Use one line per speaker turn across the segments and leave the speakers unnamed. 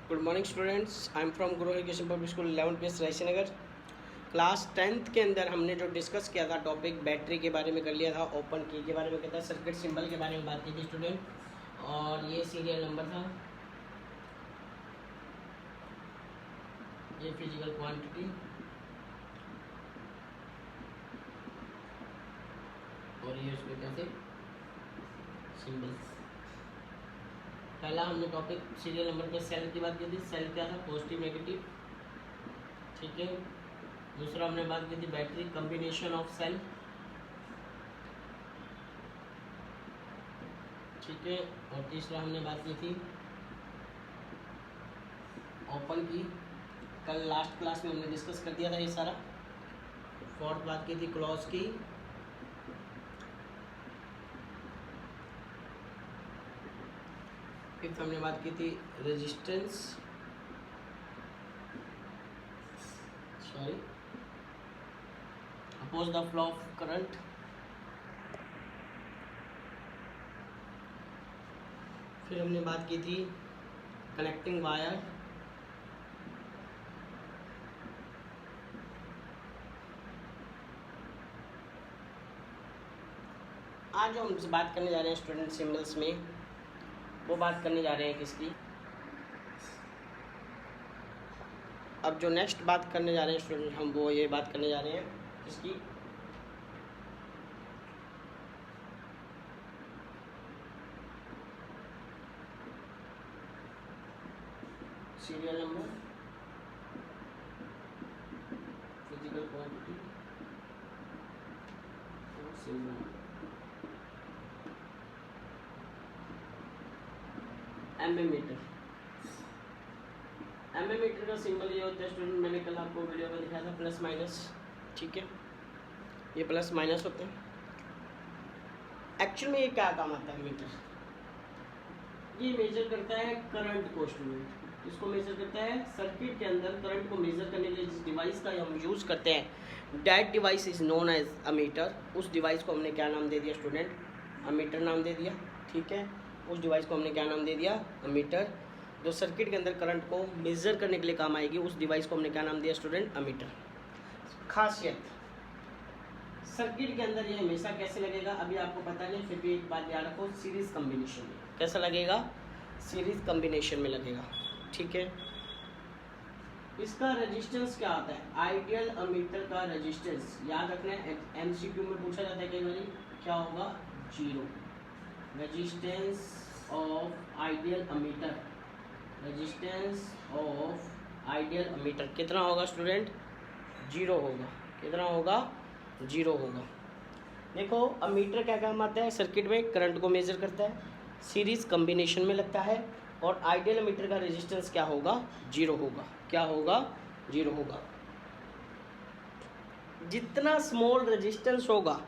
Good morning students, I am from Guru education public school 11 PS Raisinagar. Class 10th के अंदर हमने जो डिस्कस किया था टॉपिक बैटरी के बारे में कर लिया था, ओपन की के बारे में किया था, सर्किट सिंबल के बारे में बात की थी स्टूडेंट। और ये सीरियल नंबर था, ये फिजिकल क्वांटिटी और ये उसमें क्या थे, सिंबल्स। पहला हमने टॉपिक सीरियल नंबर पे सेल की बात की थी। सेल क्या था, पॉजिटिव नेगेटिव, ठीक है। दूसरा हमने बात की थी बैटरी, कम्बिनेशन ऑफ सेल, ठीक है। और तीसरा हमने बात की थी ओपन की, कल लास्ट क्लास में हमने डिस्कस कर दिया था ये सारा। फोर्थ बात की थी क्लोज की, फिफ्थ हमने बात की थी resistance, sorry oppose the flow of current. फिर हमने बात की थी कनेक्टिंग वायर, आज जो हम बात करने जा रहे हैं स्टूडेंट सिंबल्स में, वो बात करने जा रहे हैं किसकी। अब जो नेक्स्ट बात करने जा रहे हैं स्टूडेंट हम, वो ये बात करने जा रहे हैं किसकी, सीरियल नंबर, फिजिकल क्वांटिटी और सिंबल। एम्बीमीटर, एम्बीमीटर का सिंबल ये होता है स्टूडेंट, मैंने कल आपको वीडियो में दिखाया था, प्लस माइनस, ठीक है। ये प्लस माइनस होते हैं। एक्चुअल में ये क्या काम आता है मीटर, ये मेजर करता है करंट को स्टूडेंट। इसको मेजर करता है सर्किट के अंदर करंट को मेजर करने के लिए जिस डिवाइस का हम यूज़ करते हैं, that device is known as ammeter. उस डिवाइस को हमने क्या नाम दे दिया स्टूडेंट, अमीटर नाम दे दिया, ठीक है। उस डिवाइस को हमने क्या नाम दे दिया, अमीटर। जो सर्किट के अंदर करंट को मेजर करने के लिए काम आएगी, उस डिवाइस को हमने क्या नाम दिया स्टूडेंट, अमीटर। खासियत, सर्किट के अंदर ये हमेशा कैसे लगेगा अभी आपको पता नहीं, फिर भी एक बात याद रखो, सीरीज कॉम्बिनेशन में। कैसा लगेगा, सीरीज कॉम्बिनेशन में लगेगा, ठीक है। इसका रेजिस्टेंस क्या आता है, आइडियल अमीटर का रेजिस्टेंस याद रखना है, एमसीक्यू में पूछा जाता है कई बार, क्या होगा, zero. Resistance of ideal ammeter, resistance of ideal ammeter कितना होगा स्टूडेंट, जीरो होगा। कितना होगा, जीरो होगा। देखो अमीटर क्या काम आता है सर्किट में, करंट को मेजर करता है, सीरीज कॉम्बिनेशन में लगता है, और आइडियल अमीटर का रेजिस्टेंस क्या होगा, जीरो होगा। क्या होगा, जीरो होगा। जितना स्मॉल रेजिस्टेंस होगा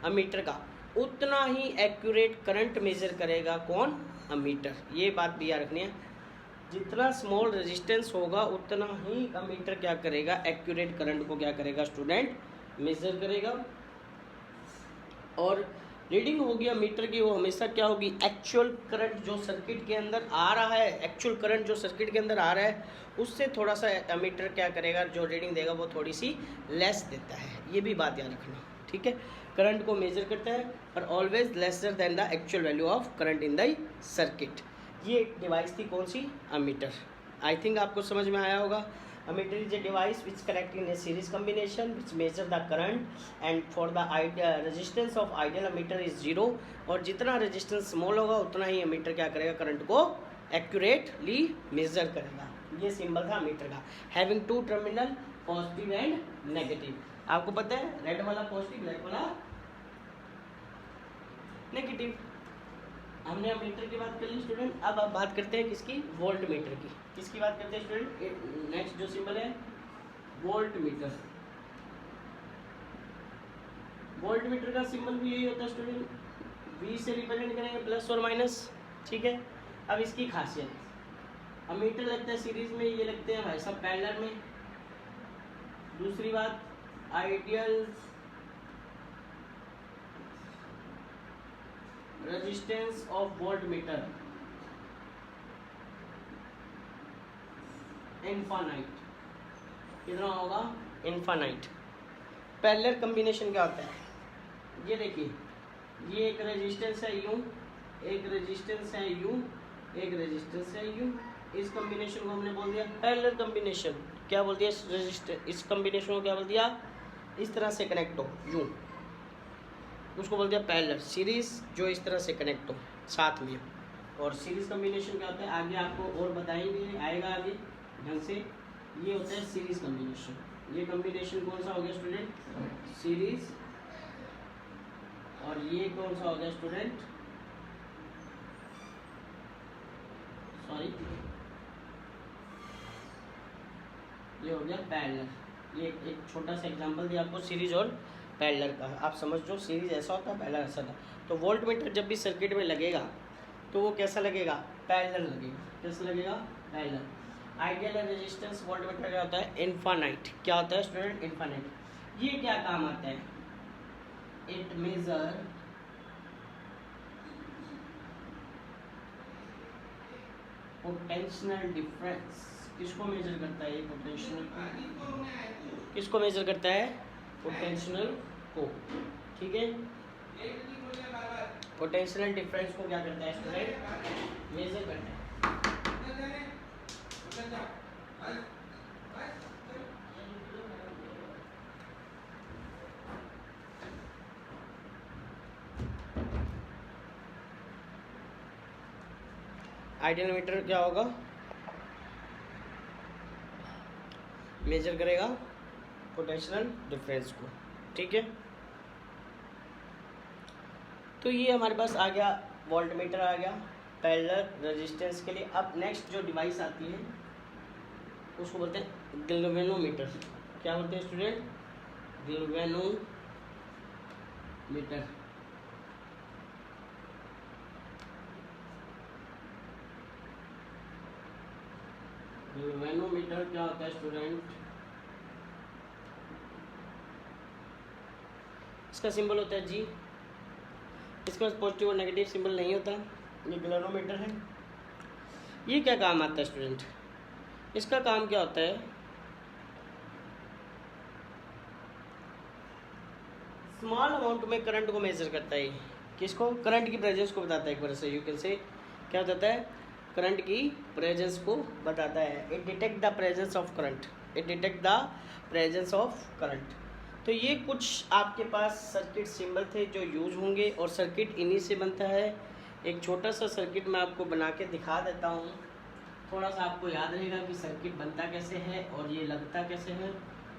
अमीटर का, उतना ही एक्यूरेट करंट मेजर करेगा कौन, अमीटर। ये बात भी याद रखनी है, जितना स्मॉल रेजिस्टेंस होगा उतना ही अमीटर क्या करेगा, एक्यूरेट करंट को क्या करेगा स्टूडेंट, मेजर करेगा। और रीडिंग होगी अमीटर की, वो हमेशा क्या होगी, एक्चुअल करंट जो सर्किट के अंदर आ रहा है, एक्चुअल करंट जो सर्किट के अंदर आ रहा है उससे थोड़ा सा अमीटर क्या करेगा, जो रीडिंग देगा वो थोड़ी सी लेस देता है। ये भी बात याद रखना, ठीक है। करंट को मेजर करता है पर always lesser than the actual value of current in the circuit. ये डिवाइस थी कौन सी, अमीटर। आई थिंक आपको समझ में आया होगा। Ammeter is a device which connect in a series combination which measure the current, and for the resistance of ideal ammeter is 0। और जितना रेजिस्टेंस स्मॉल होगा उतना ही अमीटर क्या करेगा, करंट को एक्यूरेटली मेजर करेगा। ये सिंबल था अमीटर का, having two terminal, positive and negative. आपको पता है रेड वाला पॉजिटिव, रेड वाला नेगेटिव। हमने अमीटर की बात कर ली स्टूडेंट। अब आप बात करते हैं किसकी, वोल्ट मीटर की। किसकी बात करते हैं स्टूडेंट, नेक्स्ट जो सिंबल है वोल्ट मीटर। वोल्ट मीटर का सिंबल भी यही होता है स्टूडेंट, वी से रिप्रेजेंट करेंगे प्लस और माइनस, ठीक है। अब इसकी खासियत, अमीटर लगता है सीरीज में, ये लगते हैं भाई सब पैरेलल में। दूसरी बात, ideal resistance of volt meter, infinite, कितना होगा इनफाइनाइट। पैरेलल कॉम्बिनेशन क्या होता है, ये देखिए ये एक रेजिस्टेंस है यू, एक रेजिस्टेंस है यू, एक रेजिस्टेंस है यू, इस कॉम्बिनेशन को हमने बोल दिया पैरेलल कॉम्बिनेशन। क्या बोल दिया रेजिस्टेंस, इस कॉम्बिनेशन को क्या बोल दिया, इस तरह से कनेक्ट हो यू, उसको बोल दिया पैरेलल। सीरीज जो इस तरह से कनेक्ट हो साथ में, और सीरीज कॉम्बिनेशन क्या होता है आगे आपको और बताएंगे, आएगा आगे ढंग से। ये होता है सीरीज कॉम्बिनेशन। ये कॉम्बिनेशन कौन सा हो गया स्टूडेंट, सीरीज, और ये कौन सा हो गया स्टूडेंट, सॉरी ये हो गया पैरेलल। ये एक छोटा सा एग्जांपल दिया आपको सीरीज और पैरेलल का, आप समझ लो सीरीज ऐसा होता है पैरेलल ऐसा था। तो वोल्ट मीटर जब भी सर्किट में लगेगा तो वो कैसा लगेगा, पैरेलल लगेगा। कैसा लगेगा, parallel. Ideal resistance volt meter क्या होता है, इनफाइनाइट। क्या होता है स्टूडेंट, इनफाइनाइट। ये क्या काम आता है, इट मेजर पोटेंशियल डिफरेंस। किसको मेजर करता है ये, पोटेंशियल, किसको मेजर करता है, पोटेंशियल को, ठीक है। पोटेंशियल डिफरेंस को क्या करता है स्टूडेंट, मेजर करता है। आइडियल मीटर क्या होगा, मेजर करेगा पोटेंशियल डिफरेंस को, ठीक है। तो ये हमारे पास आ गया, वोल्ट मीटर आ गया पैरेलल रेजिस्टेंस के लिए। अब नेक्स्ट जो डिवाइस आती है उसको बोलते हैं गैल्वेनोमीटर। क्या बोलते हैं स्टूडेंट, गैल्वेनोमीटर। गैल्वेनोमीटर क्या होता है स्टूडेंट, इसका सिंबल होता है जी, इसके पास पॉजिटिव और नेगेटिव सिंबल नहीं होता। ये गैल्वेनोमीटर है। ये क्या काम आता है स्टूडेंट, इसका काम क्या होता है, स्मॉल अमाउंट में करंट को मेजर करता है। किसको, करंट की प्रेजेंस को बताता है। एक बार से यू कैन से क्या बताता है, करंट की प्रेजेंस को बताता है। It detect the presence of current, it detect the presence of current. तो ये कुछ आपके पास सर्किट सिंबल थे जो यूज होंगे, और सर्किट इन्हीं से बनता है। एक छोटा सा सर्किट मैं आपको बना के दिखा देता हूँ, थोड़ा सा आपको याद रहेगा कि सर्किट बनता कैसे है और ये लगता कैसे है।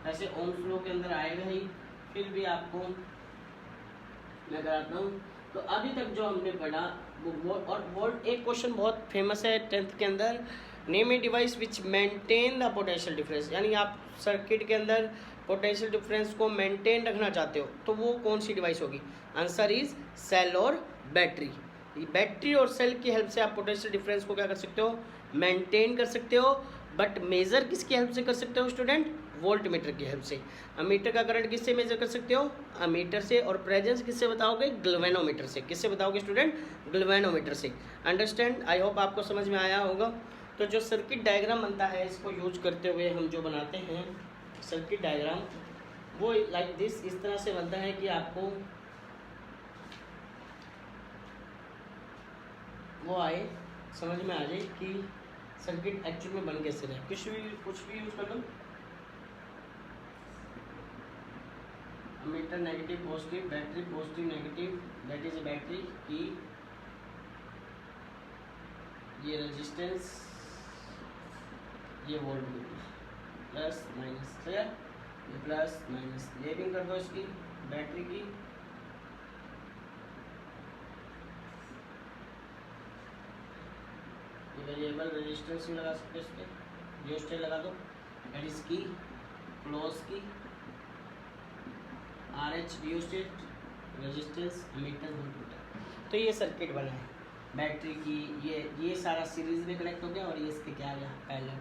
ऐसे ओम फ्लो के अंदर आएगा ही, फिर भी आपको मैं कराता हूँ। तो अभी तक जो हमने पढ़ा वो और वोल्ट, एक क्वेश्चन बहुत फेमस है 10th के अंदर, name a device which maintain the potential difference. यानी आप सर्किट के अंदर पोटेंशियल डिफरेंस को मेंटेन रखना चाहते हो तो वो कौन सी डिवाइस होगी, आंसर इज सेल और बैटरी। बैटरी और सेल की हेल्प से आप पोटेंशियल डिफरेंस को क्या कर सकते हो, मेंटेन कर सकते हो। बट मेज़र किसकी हेल्प से कर सकते हो स्टूडेंट, वोल्ट मीटर की हेल्प से। अमीटर का करंट किससे मेजर कर सकते हो, अमीटर से। और प्रेजेंस किससे बताओगे, गैल्वेनोमीटर से। किससे बताओगे स्टूडेंट, गैल्वेनोमीटर से। अंडरस्टैंड, आई होप आपको समझ में आया होगा। तो जो सर्किट डायग्राम बनता है, इसको यूज करते हुए हम जो बनाते हैं सर्किट डायग्राम, वो लाइक दिस, इस तरह से बनता है कि आपको वो आए, समझ में आ जाए कि सर्किट एक्चुअल में बन कैसे रहे। कुछ भी यूज कर लो, ammeter negative positive, battery positive negative, that is a battery की, ये रेजिस्टेंस, ये voltmeter, plus minus, clear, ये प्लस माइनस लेबलिंग कर दो इसकी, बैटरी की, वेरिएबल रेजिस्टेंस भी लगा सकते हो इसके, रियोस्टेट लगा दो, दैट इज की, क्लोज की, RH rheostat, resistance, ammeter, voltmeter. तो ये सर्किट बना है बैटरी की, ये सारा सीरीज में कनेक्ट हो गया और ये इसके क्या आ गया, पैरेलल।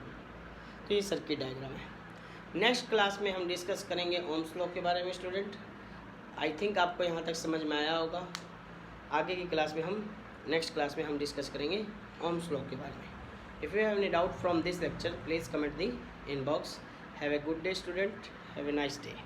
तो ये सर्किट डायग्राम है। नेक्स्ट क्लास में हम डिस्कस करेंगे ओम्स लॉ के बारे में स्टूडेंट। आई थिंक आपको यहाँ तक समझ में आया होगा। आगे की क्लास में हम, नेक्स्ट क्लास में हम डिस्कस करेंगे ओम्स लॉ के बारे में। If you have any doubt from this lecture, please comment the inbox. Have a good day, student. Have a nice day.